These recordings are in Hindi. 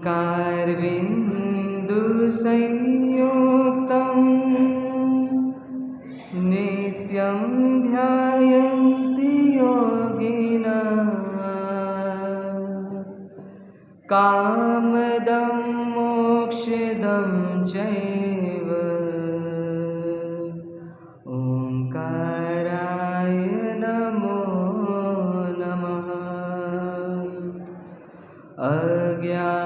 कारबिन्दु संयुक्तं नित्यं ध्यायन्ति योगिनः कामदं मोक्षदं चैव ओंकाराय नमो नमः। अज्ञानतिमिरान्धानां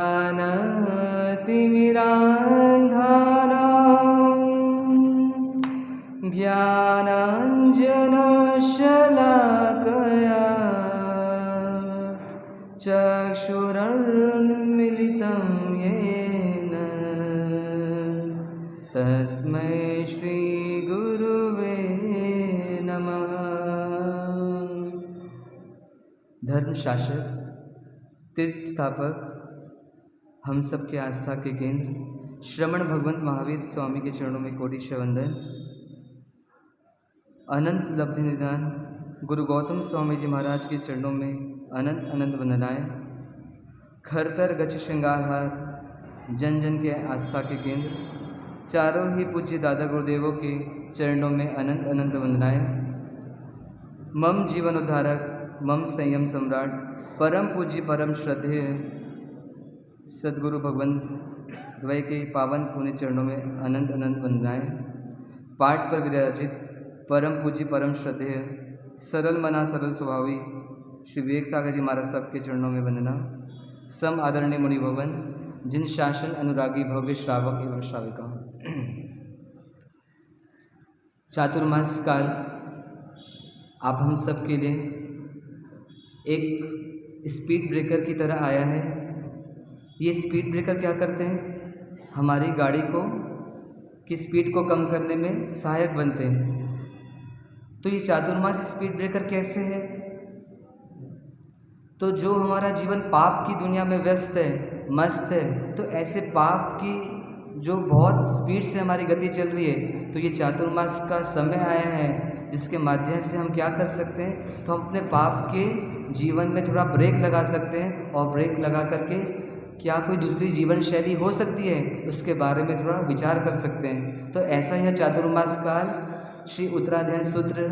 ज्ञानाञ्जनशलाकया चक्षुरुन्मिलितं येन तस्मै श्रीगुरुवे नमः। धर्मशासक, तीर्थ स्थापक, हम सब के आस्था के केंद्र श्रवण भगवंत महावीर स्वामी के चरणों में कोटि वंदन। अनंत लब्धि निदान गुरु गौतम स्वामी जी महाराज के चरणों में अनंत अनंत वंदनाएं। खरतर गच श्रृंगारहार, जन जन के आस्था के केंद्र चारों ही पूज्य दादा गुरुदेवों के चरणों में अनंत अनंत वंदनाएं। मम जीवन उद्धारक, मम संयम सम्राट, परम पूज्य परम श्रद्धेय सद्गुरु भगवंत द्वय के पावन पुण्य चरणों में अनंत अनंत वंदनाएं। पाठ पर विराजित परम पूज्य परम श्रद्धेय सरल मना सरल स्वभावी श्री विवेक सागर जी महाराज साहब के चरणों में वंदना। सम आदरणीय मुनि भवन, जिन शासन अनुरागी भव्य श्रावक एवं श्राविका। चातुर्मास काल आप हम सब के लिए एक स्पीड ब्रेकर की तरह आया है। ये स्पीड ब्रेकर क्या करते हैं? हमारी गाड़ी को की स्पीड को कम करने में सहायक बनते हैं। तो ये चातुर्मास स्पीड ब्रेकर कैसे है? तो जो हमारा जीवन पाप की दुनिया में व्यस्त है, मस्त है, तो ऐसे पाप की जो बहुत स्पीड से हमारी गति चल रही है, तो ये चातुर्मास का समय आया है जिसके माध्यम से हम क्या कर सकते हैं? तो हम अपने पाप के जीवन में थोड़ा ब्रेक लगा सकते हैं, और ब्रेक लगा करके क्या कोई दूसरी जीवन शैली हो सकती है उसके बारे में थोड़ा विचार कर सकते हैं। तो ऐसा यह चातुर्मास काल श्री उत्तराध्ययन सूत्र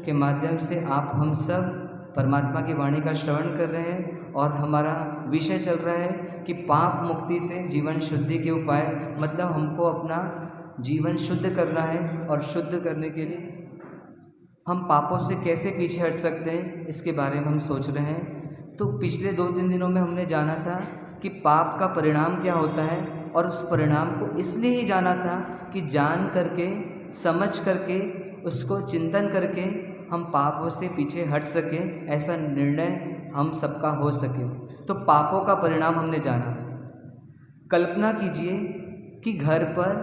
के माध्यम से आप हम सब परमात्मा की वाणी का श्रवण कर रहे हैं, और हमारा विषय चल रहा है कि पाप मुक्ति से जीवन शुद्धि के उपाय, मतलब हमको अपना जीवन शुद्ध करना है, और शुद्ध करने के लिए हम पापों से कैसे पीछे हट सकते हैं इसके बारे में हम सोच रहे हैं। तो पिछले 2-3 दिनों में हमने जाना था कि पाप का परिणाम क्या होता है, और उस परिणाम को इसलिए ही जाना था कि जान करके, समझ करके, उसको चिंतन करके हम पापों से पीछे हट सकें, ऐसा निर्णय हम सबका हो सके। तो पापों का परिणाम हमने जाना। कल्पना कीजिए कि घर पर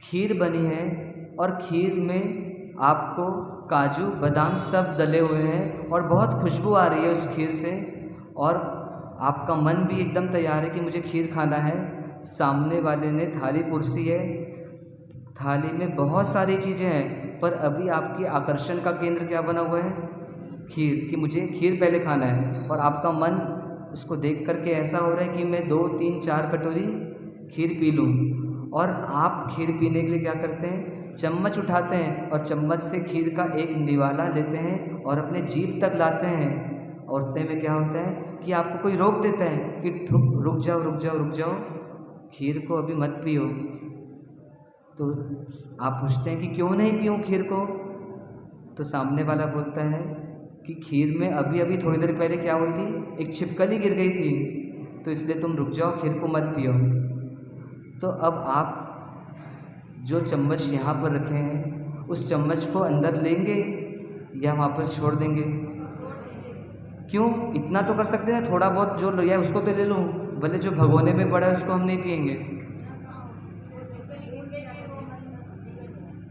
खीर बनी है, और खीर में आपको काजू बादाम सब डले हुए हैं, और बहुत खुशबू आ रही है उस खीर से, और आपका मन भी एकदम तैयार है कि मुझे खीर खाना है। सामने वाले ने थाली कुर्सी है, थाली में बहुत सारी चीज़ें हैं, पर अभी आपकी आकर्षण का केंद्र क्या बना हुआ है? खीर, कि मुझे खीर पहले खाना है। और आपका मन उसको देख करके ऐसा हो रहा है कि मैं 2, 3, 4 कटोरी खीर पी लूँ। और आप खीर पीने के लिए क्या करते हैं? चम्मच उठाते हैं, और चम्मच से खीर का एक निवाला लेते हैं और अपने जीभ तक लाते हैं। और उतने में क्या होता है कि आपको कोई रोक देता है कि रुक जाओ रुक जाओ रुक जाओ, खीर को अभी मत पियो। तो आप पूछते हैं कि क्यों नहीं पीऊँ खीर को? तो सामने वाला बोलता है कि खीर में अभी अभी थोड़ी देर पहले क्या हुई थी? एक छिपकली गिर गई थी, तो इसलिए तुम रुक जाओ, खीर को मत पियो। तो अब आप जो चम्मच यहाँ पर रखे हैं, उस चम्मच को अंदर लेंगे या वापस छोड़ देंगे? क्यों? इतना तो कर सकते हैं, थोड़ा बहुत जो लिया है उसको तो ले लूँ, भले जो भगोने में पड़ा है उसको हम नहीं पिएंगे।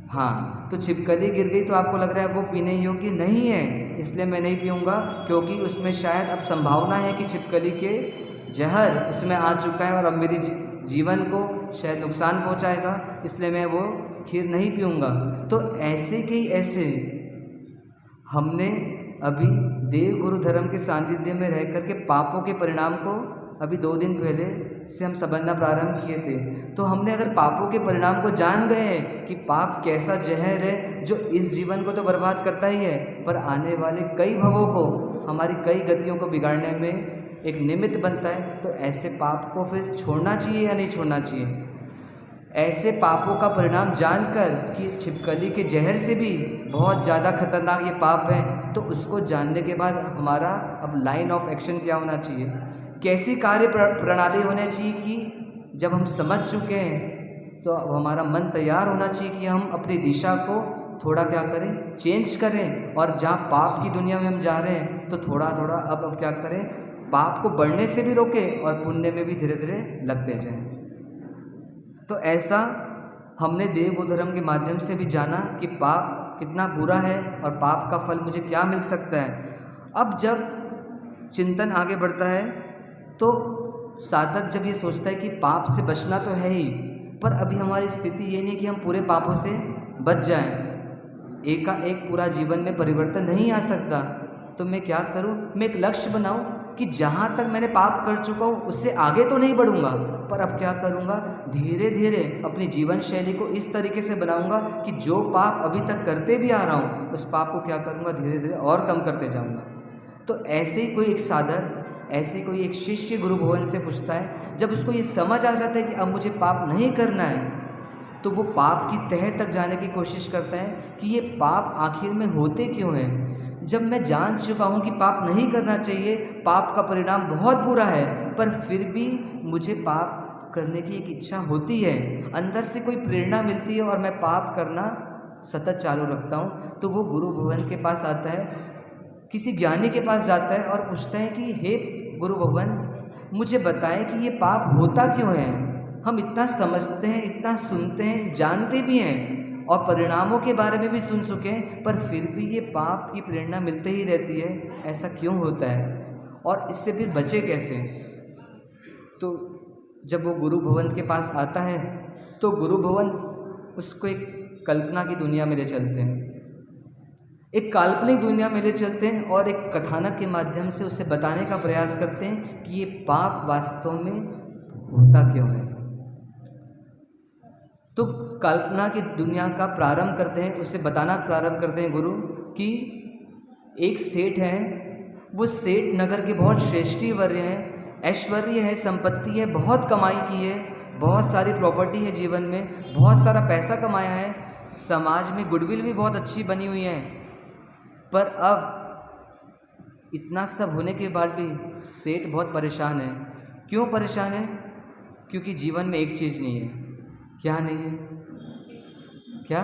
हाँ, तो छिपकली गिर गई तो आपको लग रहा है वो पीने योग्य नहीं है, इसलिए मैं नहीं पीऊँगा, क्योंकि उसमें शायद अब संभावना है कि छिपकली के जहर उसमें आ चुका है और अब मेरी जीवन को शायद नुकसान पहुंचाएगा, इसलिए मैं वो खीर नहीं पीऊँगा। तो ऐसे के ऐसे हमने अभी देव गुरु धर्म के सानिध्य में रह करके पापों के परिणाम को अभी 2 दिन पहले से हम समझना प्रारंभ किए थे। तो हमने अगर पापों के परिणाम को जान गए हैं कि पाप कैसा जहर है जो इस जीवन को तो बर्बाद करता ही है, पर आने वाले कई भवों को, हमारी कई गतियों को बिगाड़ने में एक निमित्त बनता है, तो ऐसे पाप को फिर छोड़ना चाहिए या नहीं छोड़ना चाहिए? ऐसे पापों का परिणाम जानकर कि छिपकली के जहर से भी बहुत ज़्यादा खतरनाक ये पाप है, तो उसको जानने के बाद हमारा अब लाइन ऑफ एक्शन क्या होना चाहिए, कैसी कार्य प्रणाली होनी चाहिए कि जब हम समझ चुके हैं तो अब हमारा मन तैयार होना चाहिए कि हम अपनी दिशा को थोड़ा क्या करें, चेंज करें, और जहाँ पाप की दुनिया में हम जा रहे हैं तो थोड़ा थोड़ा अब क्या करें, पाप को बढ़ने से भी रोकें और पुण्य में भी धीरे धीरे लगते जाएं। तो ऐसा हमने देव धर्म के माध्यम से भी जाना कि पाप कितना बुरा है और पाप का फल मुझे क्या मिल सकता है। अब जब चिंतन आगे बढ़ता है तो साधक जब ये सोचता है कि पाप से बचना तो है ही, पर अभी हमारी स्थिति ये नहीं कि हम पूरे पापों से बच जाएं, एकाएक पूरा जीवन में परिवर्तन नहीं आ सकता, तो मैं क्या करूं, मैं एक लक्ष्य बनाऊं कि जहाँ तक मैंने पाप कर चुका हूँ उससे आगे तो नहीं बढ़ूंगा, पर अब क्या करूँगा, धीरे धीरे अपनी जीवन शैली को इस तरीके से बनाऊंगा कि जो पाप अभी तक करते भी आ रहा हूँ उस पाप को क्या करूँगा, धीरे धीरे और कम करते जाऊँगा। तो ऐसे ही कोई एक साधक, ऐसे कोई एक शिष्य गुरु भवन से पूछता है, जब उसको ये समझ आ जाता है कि अब मुझे पाप नहीं करना है, तो वो पाप की तह तक जाने की कोशिश करता है कि ये पाप आखिर में होते क्यों हैं। जब मैं जान चुका हूँ कि पाप नहीं करना चाहिए, पाप का परिणाम बहुत बुरा है, पर फिर भी मुझे पाप करने की एक इच्छा होती है, अंदर से कोई प्रेरणा मिलती है और मैं पाप करना सतत चालू रखता हूँ, तो वो गुरु भवन के पास आता है, किसी ज्ञानी के पास जाता है और पूछता है कि हे गुरु भवन, मुझे बताएं कि ये पाप होता क्यों है। हम इतना समझते हैं, इतना सुनते हैं, जानते भी हैं और परिणामों के बारे में भी सुन चुके हैं, पर फिर भी ये पाप की प्रेरणा मिलते ही रहती है, ऐसा क्यों होता है और इससे फिर बचे कैसे। तो जब वो गुरु भवन के पास आता है तो गुरु भवन उसको एक कल्पना की दुनिया में ले चलते हैं, एक काल्पनिक दुनिया में ले चलते हैं और एक कथानक के माध्यम से उसे बताने का प्रयास करते हैं कि ये पाप वास्तव में होता क्यों है। तो कल्पना की दुनिया का प्रारंभ करते हैं, उसे बताना प्रारंभ करते हैं गुरु कि एक सेठ है, वो सेठ नगर के बहुत श्रेष्ठीवर्य हैं, ऐश्वर्य है, संपत्ति है, बहुत कमाई की है, बहुत सारी प्रॉपर्टी है, जीवन में बहुत सारा पैसा कमाया है, समाज में गुडविल भी बहुत अच्छी बनी हुई है, पर अब इतना सब होने के बाद भी सेठ बहुत परेशान है। क्यों परेशान है? क्योंकि जीवन में एक चीज़ नहीं है। क्या नहीं है? क्या?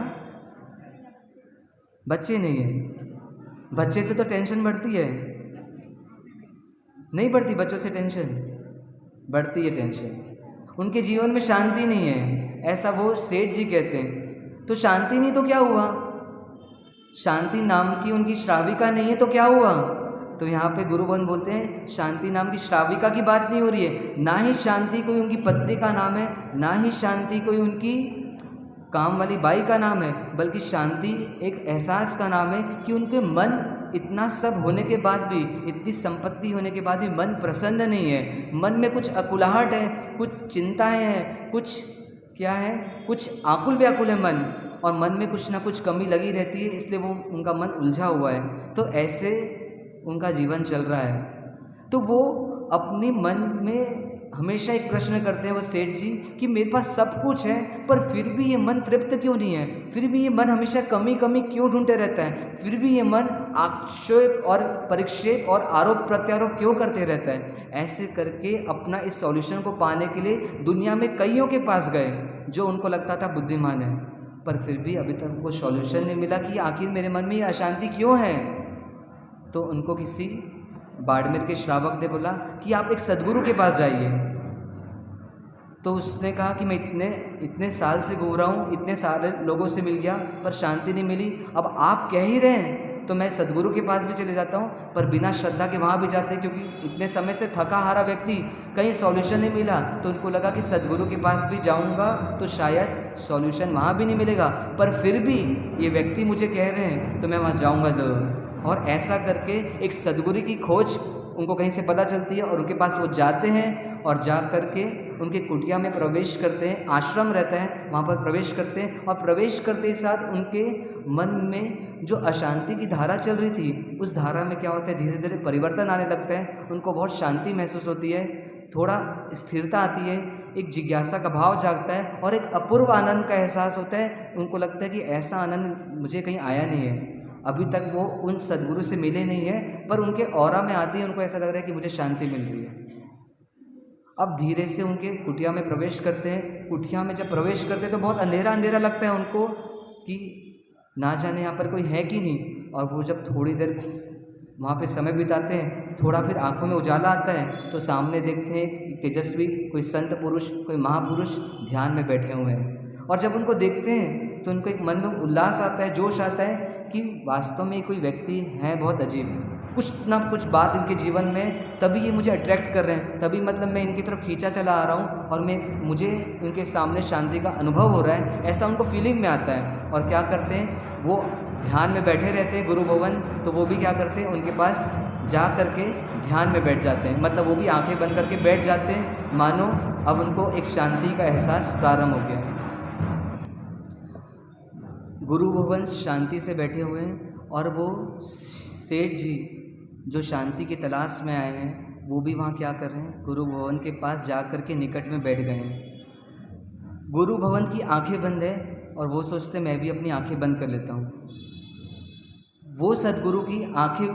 बच्चे नहीं है। बच्चे से तो टेंशन बढ़ती है, नहीं बढ़ती? बच्चों से टेंशन बढ़ती है, टेंशन। उनके जीवन में शांति नहीं है, ऐसा वो सेठ जी कहते हैं। तो शांति नहीं तो क्या हुआ? शांति नाम की उनकी श्राविका नहीं है तो क्या हुआ? तो यहाँ पे गुरुवन बोलते हैं शांति नाम की श्राविका की बात नहीं हो रही है, ना ही शांति कोई उनकी पत्नी का नाम है, ना ही शांति कोई उनकी काम वाली बाई का नाम है, बल्कि शांति एक एहसास का नाम है कि उनके मन इतना सब होने के बाद भी, इतनी संपत्ति होने के बाद भी मन प्रसन्न नहीं है। मन में कुछ अकुलाहट है, कुछ चिंताएं हैं, कुछ क्या है, कुछ आकुल व्याकुल है मन, और मन में कुछ ना कुछ कमी लगी रहती है, इसलिए वो उनका मन उलझा हुआ है। तो ऐसे उनका जीवन चल रहा है। तो वो अपने मन में हमेशा एक प्रश्न करते हैं वो सेठ जी कि मेरे पास सब कुछ है, पर फिर भी ये मन तृप्त क्यों नहीं है, फिर भी ये मन हमेशा कमी कमी क्यों ढूंढते रहता है, फिर भी ये मन आक्षेप और परिक्षेप और आरोप प्रत्यारोप क्यों करते रहता है। ऐसे करके अपना इस सॉल्यूशन को पाने के लिए दुनिया में कईयों के पास गए जो उनको लगता था बुद्धिमान है, पर फिर भी अभी तक वो सॉल्यूशन नहीं मिला कि आखिर मेरे मन में ये अशांति क्यों है। तो उनको किसी बाड़मेर के श्रावक ने बोला कि आप एक सदगुरु के पास जाइए। तो उसने कहा कि मैं इतने साल से घूम रहा हूँ, इतने सारे लोगों से मिल गया, पर शांति नहीं मिली। अब आप कह ही रहे हैं तो मैं सदगुरु के पास भी चले जाता हूँ, पर बिना श्रद्धा के वहाँ भी जाते हैं, क्योंकि इतने समय से थका हारा व्यक्ति, कहीं सॉल्यूशन नहीं मिला। तो उनको लगा कि सदगुरु के पास भी जाऊँगा तो शायद सॉल्यूशन वहाँ भी नहीं मिलेगा, पर फिर भी ये व्यक्ति मुझे कह रहे हैं तो मैं वहाँ जाऊँगा ज़रूर। और ऐसा करके एक सद्गुरु की खोज उनको कहीं से पता चलती है और उनके पास वो जाते हैं और जा कर के उनके कुटिया में प्रवेश करते हैं। आश्रम रहता है, वहाँ पर प्रवेश करते हैं और प्रवेश करते ही साथ उनके मन में जो अशांति की धारा चल रही थी, उस धारा में क्या होता है, धीरे धीरे परिवर्तन आने लगता है। उनको बहुत शांति महसूस होती है, थोड़ा स्थिरता आती है, एक जिज्ञासा का भाव जागता है और एक अपूर्व आनंद का एहसास होता है। उनको लगता है कि ऐसा आनंद मुझे कहीं आया नहीं है, अभी तक वो उन सद्गुरु से मिले नहीं है, पर उनके ऑरा में आते ही उनको ऐसा लग रहा है कि मुझे शांति मिल रही है। अब धीरे से उनके कुटिया में प्रवेश करते हैं। कुटिया में जब प्रवेश करते हैं तो बहुत अंधेरा अंधेरा लगता है उनको कि ना जाने यहाँ पर कोई है कि नहीं। और वो जब थोड़ी देर वहाँ पे समय बिताते हैं, थोड़ा फिर आंखों में उजाला आता है तो सामने देखते हैं एक तेजस्वी कोई संत पुरुष, कोई महापुरुष ध्यान में बैठे हुए हैं। और जब उनको देखते हैं तो उनको एक मन में उल्लास आता है, जोश आता है कि वास्तव में कोई व्यक्ति है बहुत अजीब, कुछ ना कुछ बात इनके जीवन में, तभी ये मुझे अट्रैक्ट कर रहे हैं, तभी मतलब मैं इनकी तरफ खींचा चला आ रहा हूँ और मुझे इनके सामने शांति का अनुभव हो रहा है, ऐसा उनको फीलिंग में आता है। और क्या करते हैं, वो ध्यान में बैठे रहते हैं गुरु भवन, तो वो भी क्या करते हैं, उनके पास जा करके ध्यान में बैठ जाते हैं। मतलब वो भी आंखें बंद करके बैठ जाते हैं, मानो अब उनको एक शांति का एहसास प्रारंभ हो गया है। गुरु भवन शांति से बैठे हुए हैं और वो सेठ जी जो शांति की तलाश में आए हैं, वो भी वहाँ क्या कर रहे हैं, गुरु भवन के पास जा कर के निकट में बैठ गए हैं। गुरु भवन की आंखें बंद है और वो सोचते मैं भी अपनी आंखें बंद कर लेता हूँ। वो सद्गुरु की आंखें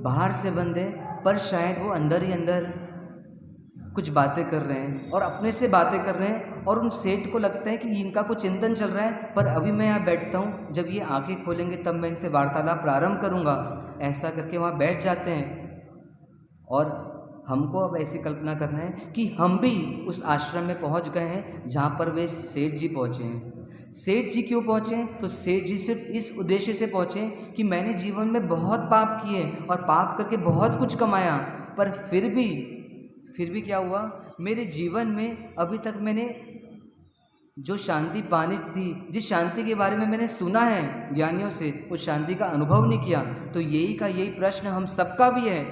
बाहर से बंद है, पर शायद वो अंदर ही अंदर कुछ बातें कर रहे हैं और अपने से बातें कर रहे हैं। और उन सेठ को लगता है कि इनका कुछ चिंतन चल रहा है, पर अभी मैं यहाँ बैठता हूँ, जब ये आंखें खोलेंगे तब मैं इनसे वार्तालाप प्रारंभ करूँगा। ऐसा करके वहाँ बैठ जाते हैं। और हमको अब ऐसी कल्पना करना है कि हम भी उस आश्रम में पहुँच गए हैं जहाँ पर वे सेठ जी पहुँचे हैं। सेठ जी क्यों पहुँचे, तो सेठ जी सिर्फ इस उद्देश्य से पहुँचे कि मैंने जीवन में बहुत पाप किए और पाप करके बहुत कुछ कमाया, पर फिर भी क्या हुआ, मेरे जीवन में अभी तक मैंने जो शांति पानी थी, जिस शांति के बारे में मैंने सुना है ज्ञानियों से, उस शांति का अनुभव नहीं किया। तो यही प्रश्न हम सबका भी है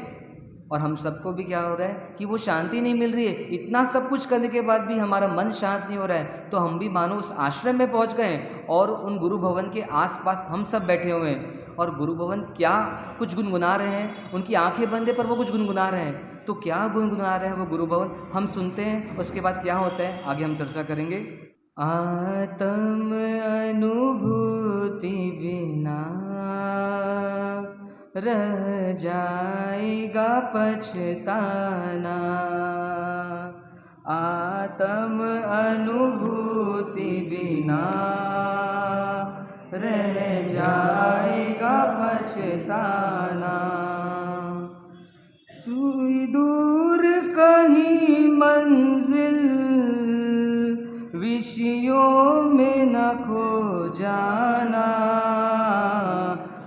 और हम सबको भी क्या हो रहा है कि वो शांति नहीं मिल रही है। इतना सब कुछ करने के बाद भी हमारा मन शांत नहीं हो रहा है। तो हम भी मानो उस आश्रम में पहुंच गए और उन गुरु भवन के आसपास हम सब बैठे हुए हैं और गुरु भवन क्या कुछ गुनगुना रहे हैं। उनकी आंखें बंद है पर वो कुछ गुनगुना रहे हैं। तो क्या गुनगुना रहे हैं वो गुरु भवन, हम सुनते हैं। उसके बाद क्या होता है आगे हम चर्चा करेंगे। आत्म अनुभूति बिना रह जाएगा पछताना, आत्म अनुभूति बिना रह जाएगा पछताना। तू दूर कहीं मंजिल विषयों में न खो जाना,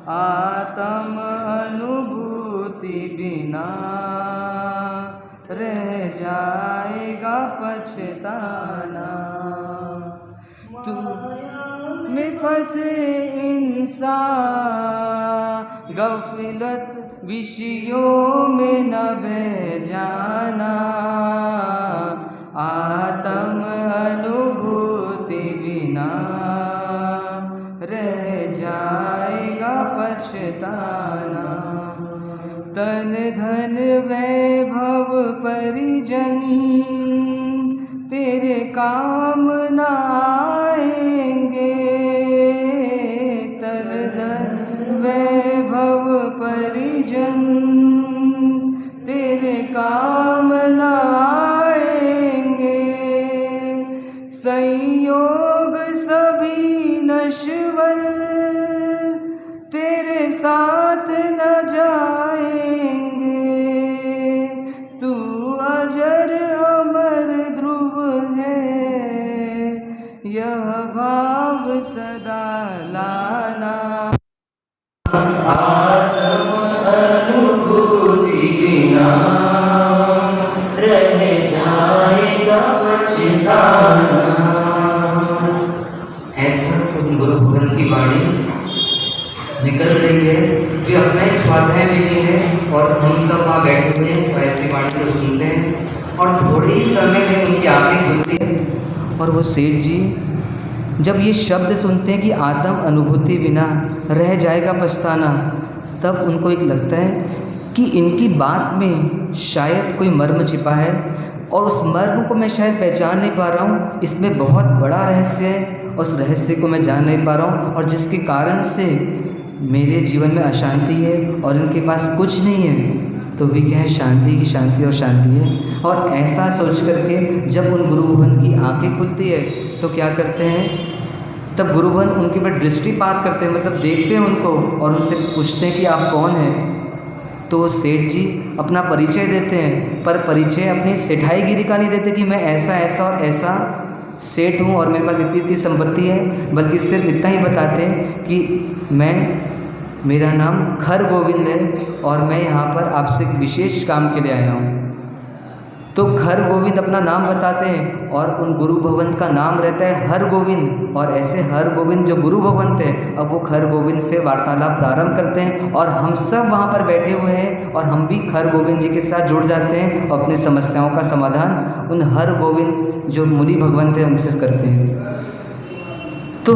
आत्म अनुभूति बिना रह जाएगा पछताना। तू में फंसे इंसान गफलत विषयों में न बह जाना, आत्म अनुभूति बिना रह जाएगा पछताना। तन धन वैभव परिजन तेरे काम न आएंगे, तन धन वैभव परिजन तेरे काम न आएंगे। संयोग सभी नश्वर तेरे साथ न जाएंगे, तू अजर अमर ध्रुव है, यह भाव सदा लाना। आत्म अनुभूति बिना रह जाएगा पछताना। ऐसा गुरु भगवान की वाणी निकल रही है, वे अपना माताएं भी नहीं है और हम सब वहाँ बैठे हुए हैं और ऐसी वाणी को सुनते हैं और थोड़े ही समय में उनकी आंखें खुलती है और वो सेठ जी जब ये शब्द सुनते हैं कि आत्म अनुभूति बिना रह जाएगा पछताना, तब उनको एक लगता है कि इनकी बात में शायद कोई मर्म छिपा है और उस मर्म को मैं शायद पहचान नहीं पा रहा हूँ। इसमें बहुत बड़ा रहस्य है, उस रहस्य को मैं जान नहीं पा रहा हूँ और जिसके कारण से मेरे जीवन में अशांति है और इनके पास कुछ नहीं है तो भी क्या है, शांति की शांति और शांति है। और ऐसा सोच करके जब उन गुरु भवन की आंखें खुलती है तो क्या करते हैं, तब गुरु भवन उनके ऊपर दृष्टिपात करते हैं, मतलब देखते हैं उनको और उनसे पूछते हैं कि आप कौन हैं। तो सेठ जी अपना परिचय देते हैं, पर परिचय अपनी सेठाईगिरी का नहीं देते कि मैं ऐसा ऐसा और ऐसा सेठ हूँ और मेरे पास इतनी इतनी संपत्ति है, बल्कि सिर्फ इतना ही बताते हैं कि मेरा नाम खर गोविंद है और मैं यहाँ पर आपसे एक विशेष काम के लिए आया हूँ। तो खर गोविंद अपना नाम बताते हैं और उन गुरु भवन का नाम रहता है हर गोविंद। और ऐसे हर गोविंद जो गुरु भवन थे, अब वो खर गोविंद से वार्तालाप प्रारंभ करते हैं और हम सब वहाँ पर बैठे हुए हैं और हम भी खर गोविंद जी के साथ जुड़ जाते हैं और अपनी समस्याओं का समाधान उन हर गोविंद जो मुनि भगवान थे उनसे करते हैं। तो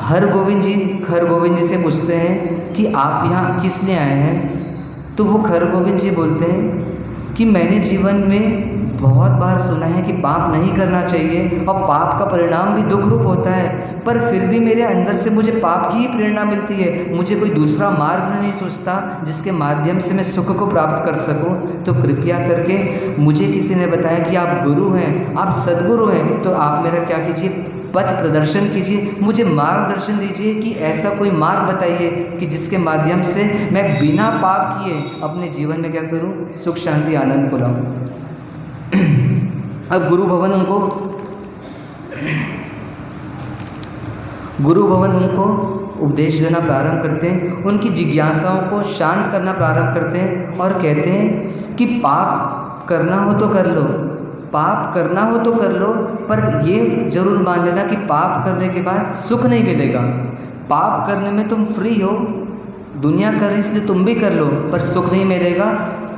हर गोविंद जी खर गोविंद जी से पूछते हैं कि आप यहाँ किस लिए आए हैं। तो वो खर गोविंद जी बोलते हैं कि मैंने जीवन में बहुत बार सुना है कि पाप नहीं करना चाहिए और पाप का परिणाम भी दुख रूप होता है, पर फिर भी मेरे अंदर से मुझे पाप की ही प्रेरणा मिलती है। मुझे कोई दूसरा मार्ग नहीं सोचता जिसके माध्यम से मैं सुख को प्राप्त कर सकूं। तो कृपया करके मुझे किसी ने बताया कि आप गुरु हैं, आप सद्गुरु हैं, तो आप मेरा क्या कीजिए, पथ प्रदर्शन कीजिए, मुझे मार्गदर्शन दीजिए कि ऐसा कोई मार्ग बताइए कि जिसके माध्यम से मैं बिना पाप किए अपने जीवन में क्या करूं, सुख शांति आनंद को लाऊं। अब गुरु भवन उनको उपदेश देना प्रारंभ करते हैं, उनकी जिज्ञासाओं को शांत करना प्रारंभ करते हैं और कहते हैं कि पाप करना हो तो कर लो, पाप करना हो तो कर लो, पर ये जरूर मान लेना कि पाप करने के बाद सुख नहीं मिलेगा। पाप करने में तुम फ्री हो, दुनिया कर रही इसलिए तुम भी कर लो, पर सुख नहीं मिलेगा।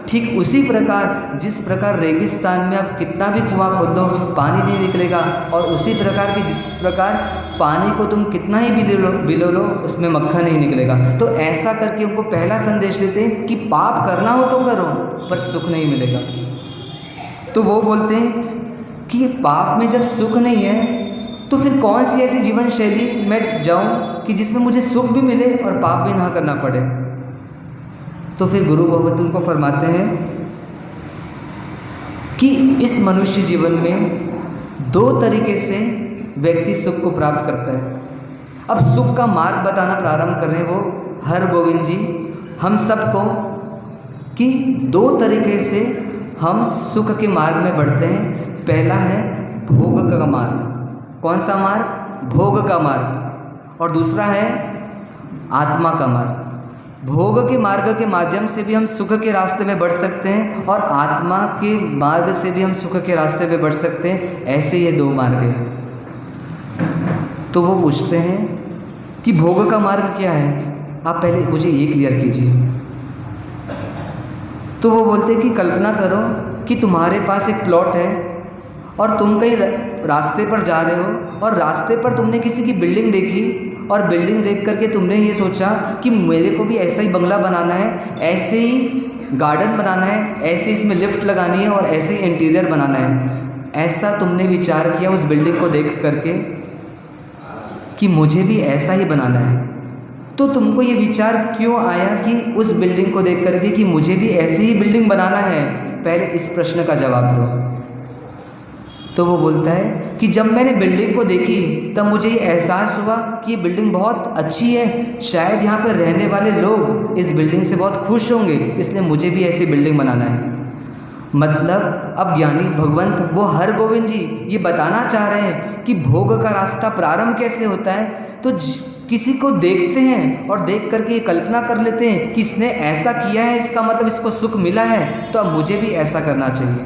ठीक उसी प्रकार जिस प्रकार रेगिस्तान में आप कितना भी कुआं खोद दो पानी नहीं निकलेगा, और उसी प्रकार की जिस प्रकार पानी को तुम कितना ही बिलो लो उसमें मक्खन नहीं निकलेगा। तो ऐसा करके उनको पहला संदेश देते हैं कि पाप करना हो तो करो, पर सुख नहीं मिलेगा। तो वो बोलते हैं कि पाप में जब सुख नहीं है तो फिर कौन सी ऐसी जीवन शैली मैं जाऊं कि जिसमें मुझे सुख भी मिले और पाप भी ना करना पड़े। तो फिर गुरु भगवत उनको फरमाते हैं कि इस मनुष्य जीवन में दो तरीके से व्यक्ति सुख को प्राप्त करता है। अब सुख का मार्ग बताना प्रारंभ कर रहे हैं वो हर गोविंद जी हम सबको, कि दो तरीके से हम सुख के मार्ग में बढ़ते हैं। पहला है भोग का मार्ग। कौन सा मार्ग? भोग का मार्ग। और दूसरा है आत्मा का मार्ग। भोग के मार्ग के माध्यम से भी हम सुख के रास्ते में बढ़ सकते हैं और आत्मा के मार्ग से भी हम सुख के रास्ते में बढ़ सकते हैं। ऐसे ये दो मार्ग हैं। तो वो पूछते हैं कि भोग का मार्ग क्या है, आप पहले मुझे ये क्लियर कीजिए। तो वो बोलते हैं कि कल्पना करो कि तुम्हारे पास एक प्लॉट है और तुम कहीं रास्ते पर जा रहे हो और रास्ते पर तुमने किसी की बिल्डिंग देखी और बिल्डिंग देख करके तुमने ये सोचा कि मेरे को भी ऐसा ही बंगला बनाना है, ऐसे ही गार्डन बनाना है, ऐसे इसमें लिफ्ट लगानी है और ऐसे ही इंटीरियर बनाना है। ऐसा तुमने विचार किया उस बिल्डिंग को देख करके कि मुझे भी ऐसा ही बनाना है। तो तुमको ये विचार क्यों आया कि उस बिल्डिंग को देख करके कि मुझे भी ऐसी ही बिल्डिंग बनाना है? पहले इस प्रश्न का जवाब दो। तो वो बोलता है कि जब मैंने बिल्डिंग को देखी तब मुझे ये एहसास हुआ कि ये बिल्डिंग बहुत अच्छी है, शायद यहाँ पर रहने वाले लोग इस बिल्डिंग से बहुत खुश होंगे, इसलिए मुझे भी ऐसी बिल्डिंग बनाना है। मतलब अब ज्ञानी भगवंत वो हर गोविंद जी ये बताना चाह रहे हैं कि भोग का रास्ता प्रारंभ कैसे होता है। तो किसी को देखते हैं और देख करके ये कल्पना कर लेते हैं कि इसने ऐसा किया है, इसका मतलब इसको सुख मिला है, तो अब मुझे भी ऐसा करना चाहिए।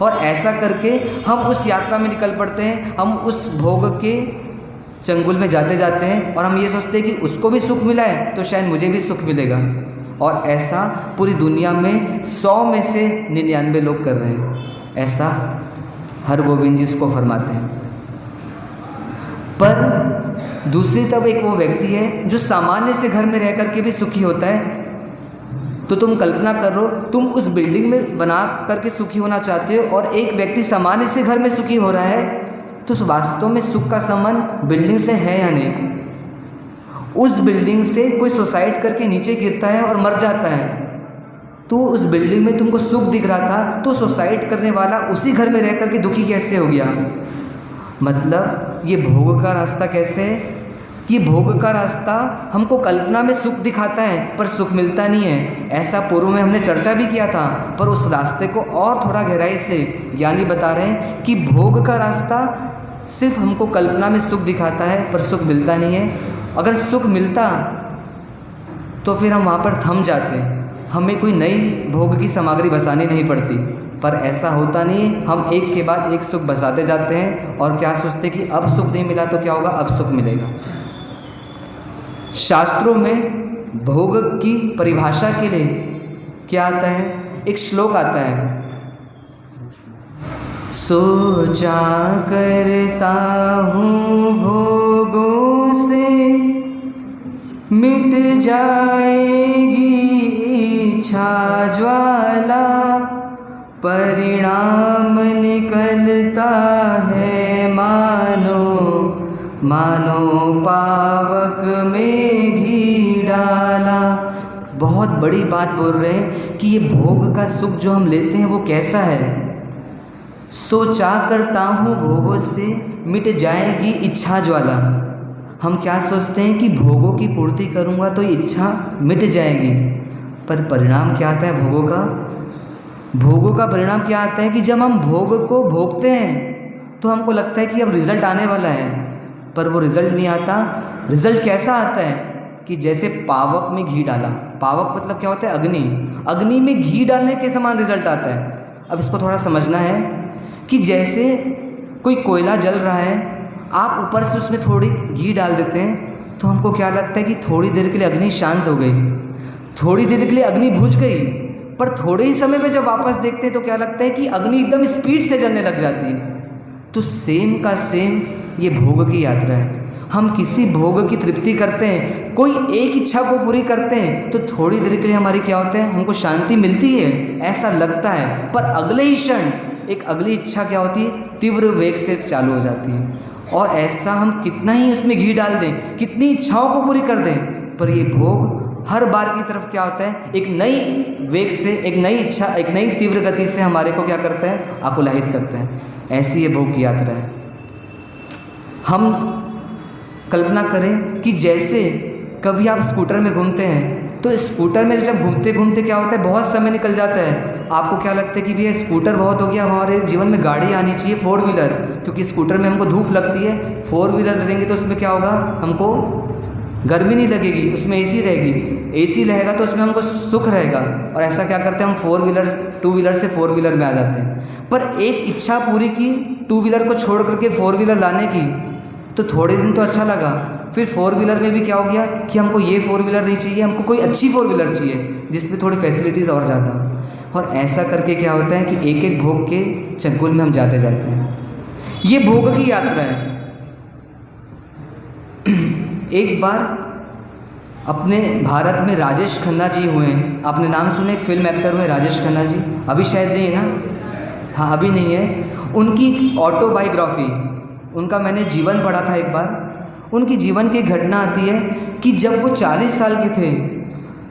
और ऐसा करके हम उस यात्रा में निकल पड़ते हैं, हम उस भोग के चंगुल में जाते जाते हैं और हम ये सोचते हैं कि उसको भी सुख मिला है तो शायद मुझे भी सुख मिलेगा। और ऐसा पूरी दुनिया में 100 में से 99 लोग कर रहे हैं। ऐसा हरगोविंद जी उसको फरमाते हैं। पर दूसरी तरफ एक वो व्यक्ति है जो सामान्य से घर में रह करके भी सुखी होता है। तो तुम कल्पना करो, तुम उस बिल्डिंग में बना करके सुखी होना चाहते हो और एक व्यक्ति सामान्य से घर में सुखी हो रहा है, तो वास्तव में सुख का संबंध बिल्डिंग से है या नहीं? उस बिल्डिंग से कोई सुसाइड करके नीचे गिरता है और मर जाता है, तो उस बिल्डिंग में तुमको सुख दिख रहा था, तो सुसाइड करने वाला उसी घर में रह करके दुखी कैसे हो गया? मतलब ये भोग का रास्ता कैसे है? ये भोग का रास्ता हमको कल्पना में सुख दिखाता है पर सुख मिलता नहीं है। ऐसा पूर्व में हमने चर्चा भी किया था, पर उस रास्ते को और थोड़ा गहराई से ज्ञानी बता रहे हैं कि भोग का रास्ता सिर्फ हमको कल्पना में सुख दिखाता है पर सुख मिलता नहीं है। अगर सुख मिलता तो फिर हम वहाँ पर थम जाते, हमें कोई नई भोग की सामग्री बसानी नहीं पड़ती। पर ऐसा होता नहीं है, हम एक के बाद एक सुख बसाते जाते हैं और क्या सोचते कि अब सुख नहीं मिला तो क्या होगा, अब सुख मिलेगा। शास्त्रों में भोग की परिभाषा के लिए क्या आता है? एक श्लोक आता है, सोचा करता हूँ भोगों से मिट जाएगी इच्छा ज्वाला, परिणाम निकलता है मानो मानो पावक में घी डाला। बहुत बड़ी बात बोल रहे हैं कि ये भोग का सुख जो हम लेते हैं वो कैसा है। सोचा करता हूँ भोगों से मिट जाएगी इच्छा ज्वाला। हम क्या सोचते हैं कि भोगों की पूर्ति करूँगा तो ये इच्छा मिट जाएगी, पर परिणाम क्या आता है भोगों का? भोगों का परिणाम क्या आता है कि जब हम भोग को भोगते हैं तो हमको लगता है कि अब रिजल्ट आने वाला है, पर वो रिजल्ट नहीं आता। रिजल्ट कैसा आता है कि जैसे पावक में घी डाला, पावक मतलब क्या होता है? अग्नि, अग्नि में घी डालने के समान रिजल्ट आता है। अब इसको थोड़ा समझना है कि जैसे कोई कोयला जल रहा है, आप ऊपर से उसमें थोड़ी घी डाल देते हैं तो हमको क्या लगता है कि थोड़ी देर के लिए अग्नि शांत हो गई, थोड़ी देर के लिए अग्नि बुझ गई, पर थोड़े ही समय में जब वापस देखते हैं तो क्या लगता है कि अग्नि एकदम स्पीड से जलने लग जाती है। तो सेम का सेम ये भोग की यात्रा है। हम किसी भोग की तृप्ति करते हैं, कोई एक इच्छा को पूरी करते हैं तो थोड़ी देर के लिए हमारी क्या होता है, हमको शांति मिलती है, ऐसा लगता है, पर अगले ही क्षण एक अगली इच्छा क्या होती है, तीव्र वेग से चालू हो जाती है। और ऐसा हम कितना ही उसमें घी डाल दें, कितनी इच्छाओं को पूरी कर दें, पर ये भोग हर बार की तरफ क्या होता है, एक नई वेग से, एक नई इच्छा, एक नई तीव्र गति से हमारे को क्या करता है, आकुलाहित करता है। ऐसी ये भोग की यात्रा है। हम कल्पना करें कि जैसे कभी आप स्कूटर में घूमते हैं तो स्कूटर में जब घूमते घूमते क्या होता है, बहुत समय निकल जाता है। आपको क्या लगता है कि भैया स्कूटर बहुत हो गया, हमारे जीवन में गाड़ी आनी चाहिए 4 व्हीलर, क्योंकि स्कूटर में हमको धूप लगती है। 4 व्हीलर रहेंगे तो उसमें क्या होगा, हमको गर्मी नहीं लगेगी, उसमें एसी रहेगी, एसी रहेगा तो उसमें हमको सुख रहेगा। और ऐसा क्या करते हैं हम 4 व्हीलर 2 व्हीलर से 4 व्हीलर में आ जाते हैं। पर एक इच्छा पूरी की 2 व्हीलर को छोड़ करके 4 व्हीलर लाने की, तो थोड़े दिन तो अच्छा लगा, फिर 4 व्हीलर में भी क्या हो गया कि हमको ये 4 व्हीलर नहीं चाहिए, हमको कोई अच्छी 4 व्हीलर चाहिए जिसमें थोड़ी फैसिलिटीज़ और ज़्यादा। और ऐसा करके क्या होता है कि एक एक भोग के चंगुल में हम जाते जाते हैं। ये भोग की यात्रा है। एक बार अपने भारत में राजेश खन्ना जी हुए हैं, आपने नाम सुने, एक फिल्म एक्टर हुए राजेश खन्ना जी, अभी शायद नहीं है ना, हाँ अभी नहीं है। उनकी ऑटोबायोग्राफी, उनका मैंने जीवन पढ़ा था एक बार। उनकी जीवन की घटना आती है कि जब वो 40 साल के थे